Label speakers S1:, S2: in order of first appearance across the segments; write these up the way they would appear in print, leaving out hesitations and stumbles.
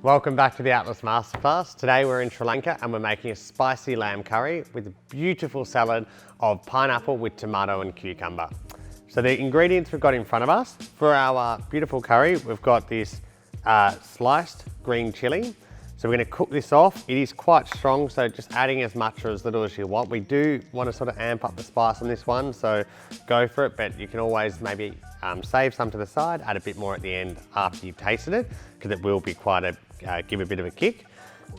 S1: Welcome back to the Atlas Masterclass. Today we're in Sri Lanka and we're making a spicy lamb curry with a beautiful salad of pineapple with tomato and cucumber. So the ingredients we've got in front of us for our beautiful curry, we've got this sliced green chilli. So we're going to cook this off. It is quite strong, so just adding as much or as little as you want. We do want to sort of amp up the spice on this one, so go for it, but you can always maybe save some to the side, add a bit more at the end after you've tasted it, because it will be quite a, give a bit of a kick.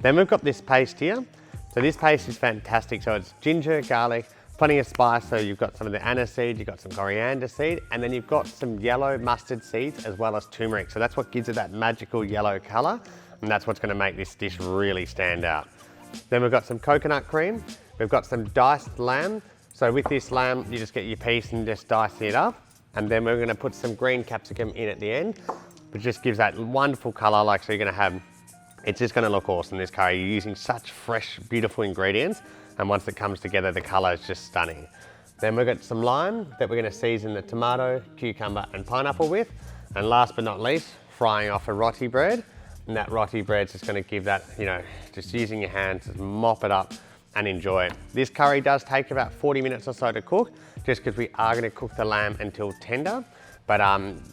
S1: Then we've got this paste here. So this paste is fantastic. So it's ginger, garlic, plenty of spice. So you've got some of the anise seed, you've got some coriander seed, and then you've got some yellow mustard seeds as well as turmeric. So that's what gives it that magical yellow color. And that's what's gonna make this dish really stand out. Then we've got some coconut cream. We've got some diced lamb. So with this lamb, you just get your piece and just dice it up. And then we're gonna put some green capsicum in at the end, which just gives that wonderful color. Like, so you're gonna have, it's just gonna look awesome, this curry. You're using such fresh, beautiful ingredients. And once it comes together, the color is just stunning. Then we've got some lime that we're gonna season the tomato, cucumber, and pineapple with. And last but not least, frying off a roti bread. And that roti bread's just gonna give that, you know, just using your hands, just mop it up and enjoy it. This curry does take about 40 minutes or so to cook, just because we are gonna cook the lamb until tender. But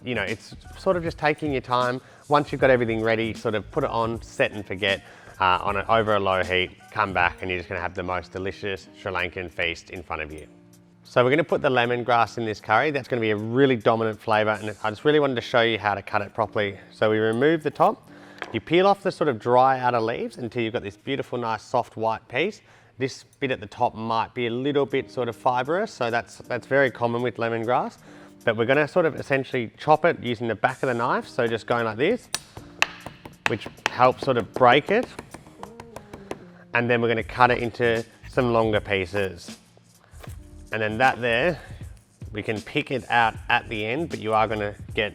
S1: you know, it's sort of just taking your time. Once you've got everything ready, sort of put it on, set and forget, over a low heat, come back and you're just gonna have the most delicious Sri Lankan feast in front of you. So we're gonna put the lemongrass in this curry. That's gonna be a really dominant flavor, and I just really wanted to show you how to cut it properly. So we remove the top, you peel off the sort of dry outer leaves until you've got this beautiful, nice, soft white piece. This bit at the top might be a little bit sort of fibrous, so that's very common with lemongrass. But we're gonna sort of essentially chop it using the back of the knife, so just going like this, which helps sort of break it. And then we're gonna cut it into some longer pieces. And then that there, we can pick it out at the end, but you are gonna get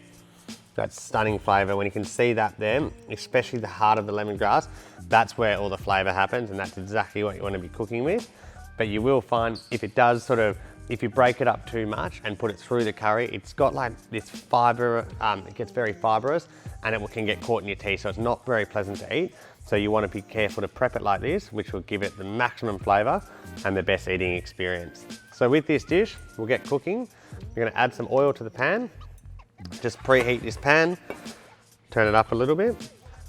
S1: that stunning flavor. When you can see that there, especially the heart of the lemongrass, that's where all the flavor happens, and that's exactly what you wanna be cooking with. But you will find if it does sort of, if you break it up too much and put it through the curry, it's got like this fiber, it gets very fibrous and it can get caught in your teeth, so it's not very pleasant to eat. So you want to be careful to prep it like this, which will give it the maximum flavor and the best eating experience. So with this dish, we'll get cooking. We're gonna add some oil to the pan. Just preheat this pan, turn it up a little bit,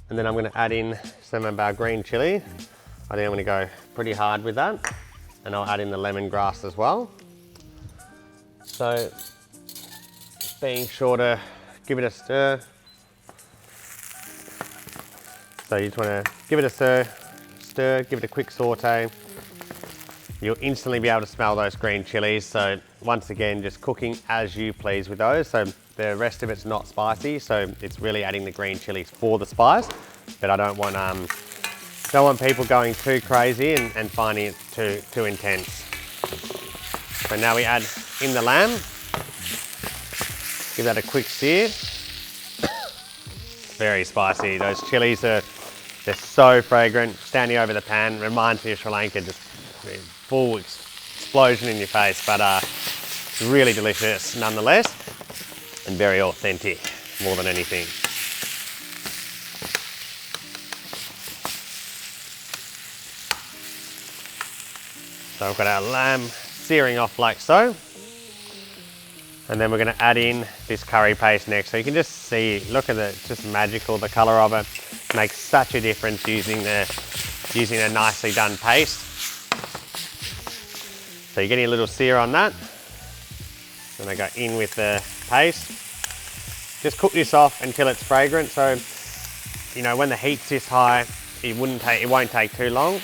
S1: and then I'm gonna add in some of our green chili. I think I'm gonna go pretty hard with that, and I'll add in the lemongrass as well. So, being sure to give it a stir. So you just want to give it a stir, give it a quick saute. You'll instantly be able to smell those green chilies. So once again, just cooking as you please with those. So the rest of it's not spicy, so it's really adding the green chilies for the spice. But I don't want people going too crazy and finding it too intense. So now we add in the lamb, give that a quick sear. Very spicy. Those chilies they're so fragrant. Standing over the pan reminds me of Sri Lanka, just full explosion in your face, but really delicious nonetheless, and very authentic more than anything. So we've got our lamb searing off like so. And then we're gonna add in this curry paste next. So you can just see, look at it, it's just magical, the color of it. Makes such a difference using a nicely done paste. So you're getting a little sear on that. Then I go in with the paste. Just cook this off until it's fragrant. So, you know, when the heat's this high, it won't take too long.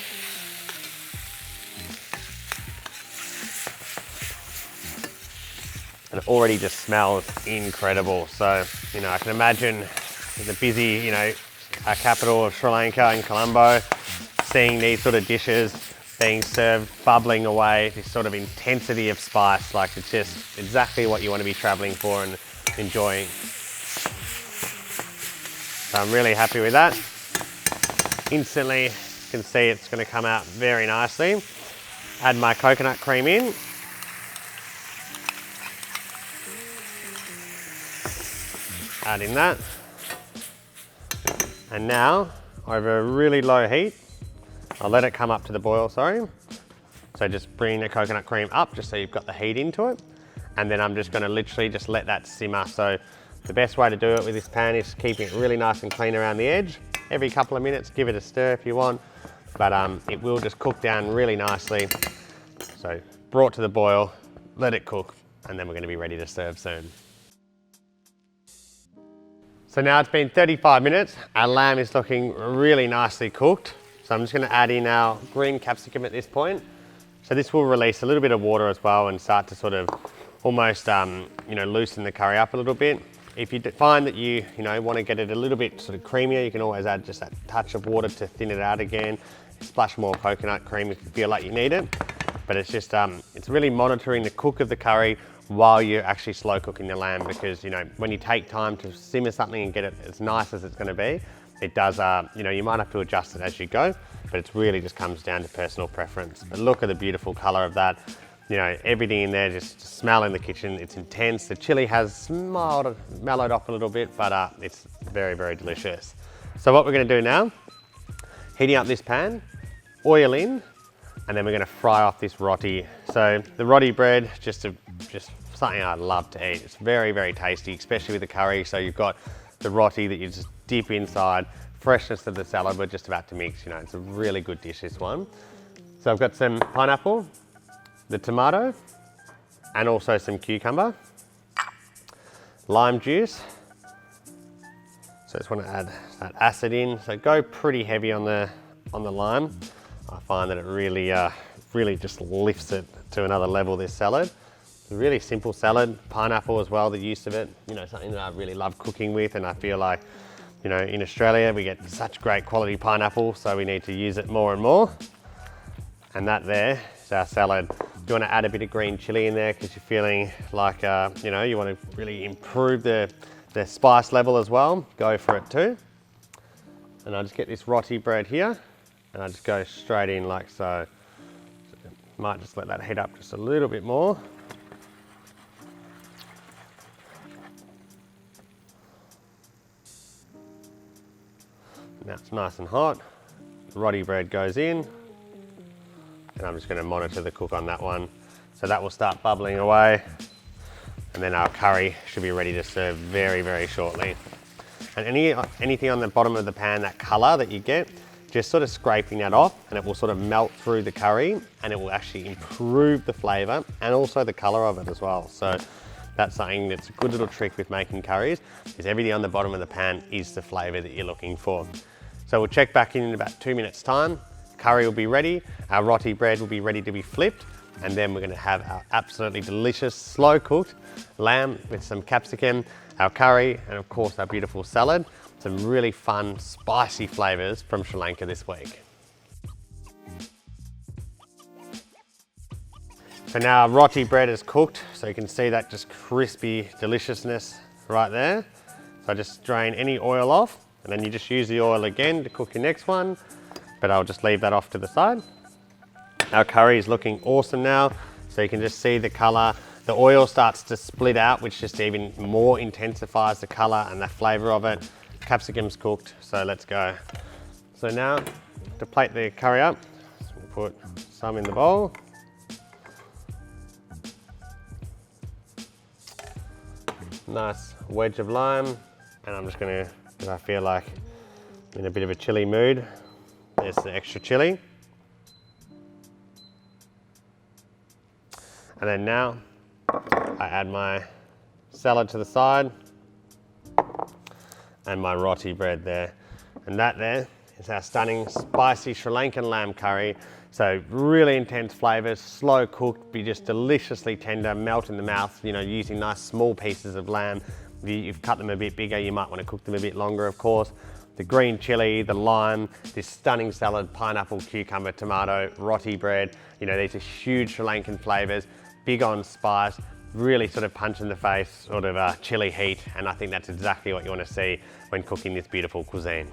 S1: And it already just smells incredible. So, you know, I can imagine the busy, you know, capital of Sri Lanka in Colombo, seeing these sort of dishes being served, bubbling away, this sort of intensity of spice. Like, it's just exactly what you want to be traveling for and enjoying. So I'm really happy with that. Instantly, you can see it's going to come out very nicely. Add my coconut cream in. Add in that. And now over a really low heat. I'll let it come up to the boil, sorry. So just bring the coconut cream up just so you've got the heat into it. And then I'm just gonna literally just let that simmer. So the best way to do it with this pan is keeping it really nice and clean around the edge. Every couple of minutes, give it a stir if you want, but it will just cook down really nicely. So brought to the boil, let it cook, and then we're gonna be ready to serve soon. So now it's been 35 minutes. Our lamb is looking really nicely cooked. So I'm just gonna add in our green capsicum at this point. So this will release a little bit of water as well and start to sort of almost, loosen the curry up a little bit. If you find that you want to get it a little bit sort of creamier, you can always add just that touch of water to thin it out again. Splash more coconut cream if you feel like you need it. But it's just, it's really monitoring the cook of the curry while you're actually slow cooking the lamb, because when you take time to simmer something and get it as nice as it's going to be, it does, you might have to adjust it as you go, but it really just comes down to personal preference. But look at the beautiful color of that. Everything in there, just smell in the kitchen. It's intense. The chili has mellowed off a little bit, but it's very, very delicious. So what we're gonna do now, heating up this pan, oil in, and then we're gonna fry off this roti. So the roti bread, just something I love to eat. It's very, very tasty, especially with the curry. So you've got the roti that you just dip inside, freshness of the salad we're just about to mix. It's a really good dish, this one. So I've got some pineapple, the tomato, and also some cucumber, lime juice. So I just want to add that acid in. So go pretty heavy on the lime. I find that it really just lifts it to another level, this salad. It's a really simple salad. Pineapple as well, the use of it, something that I really love cooking with, and I feel like, in Australia we get such great quality pineapple, so we need to use it more and more. And that there is our salad. You want to add a bit of green chili in there because you're feeling like, you want to really improve the spice level as well. Go for it too. And I just get this roti bread here, and I just go straight in like so. Might just let that heat up just a little bit more. Now it's nice and hot. The roti bread goes in, and I'm just going to monitor the cook on that one. So that will start bubbling away, and then our curry should be ready to serve very, very shortly. And anything on the bottom of the pan, that color that you get, just sort of scraping that off, and it will sort of melt through the curry, and it will actually improve the flavor and also the color of it as well. So that's something that's a good little trick with making curries, is everything on the bottom of the pan is the flavor that you're looking for. So we'll check back in about 2 minutes time. Curry will be ready, our roti bread will be ready to be flipped, and then we're going to have our absolutely delicious slow cooked lamb with some capsicum, our curry, and of course our beautiful salad. Some really fun spicy flavors from Sri Lanka this week. So now our roti bread is cooked, so you can see that just crispy deliciousness right there. So I just drain any oil off, and then you just use the oil again to cook your next one, but I'll just leave that off to the side. Our curry is looking awesome now, so you can just see the color. The oil starts to split out, which just even more intensifies the color and the flavor of it. Capsicum's cooked, so let's go. So now, to plate the curry up, we'll put some in the bowl. Nice wedge of lime, and I'm just gonna, because I feel like I'm in a bit of a chili mood, there's the extra chili. And then now, I add my salad to the side and my roti bread there. And that there is our stunning spicy Sri Lankan lamb curry. So really intense flavors, slow cooked, be just deliciously tender, melt in the mouth, using nice small pieces of lamb. If you've cut them a bit bigger, you might want to cook them a bit longer, of course. The green chili, the lime, this stunning salad, pineapple, cucumber, tomato, roti bread. These are huge Sri Lankan flavors, big on spice, really sort of punch in the face, sort of chili heat. And I think that's exactly what you want to see when cooking this beautiful cuisine.